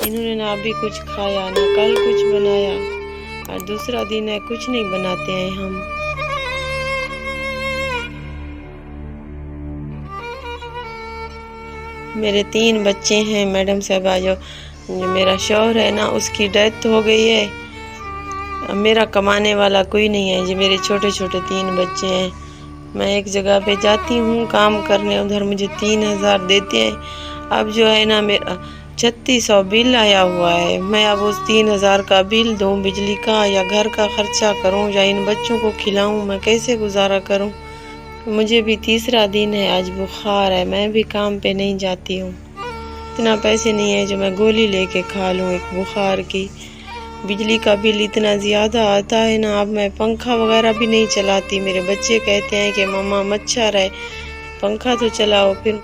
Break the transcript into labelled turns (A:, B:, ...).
A: इन्होंने ना अभी कुछ खाया ना कल कुछ बनाया, और दूसरा दिन है कुछ नहीं बनाते हैं हम। मेरे 3 बच्चे हैं मैडम साहबा। जो मेरा शौहर है ना, उसकी डेथ हो गई है। अब मेरा कमाने वाला कोई नहीं है। जो मेरे छोटे छोटे 3 बच्चे हैं। मैं एक जगह पे जाती हूँ काम करने, उधर मुझे 3000 देते हैं। अब जो है ना, मेरा 3600 बिल आया हुआ है। मैं अब उस 3000 का बिल दूँ बिजली का, या घर का खर्चा करूँ, या इन बच्चों को खिलाऊँ? मैं कैसे गुजारा करूँ? मुझे भी तीसरा दिन है, आज बुखार है, मैं भी काम पे नहीं जाती हूँ। इतना पैसे नहीं है जो मैं गोली लेके खा लूँ एक बुखार की। बिजली का बिल इतना ज़्यादा आता है ना, अब मैं पंखा वगैरह भी नहीं चलाती। मेरे बच्चे कहते हैं कि मम्मा मच्छर है, पंखा तो चलाओ। फिर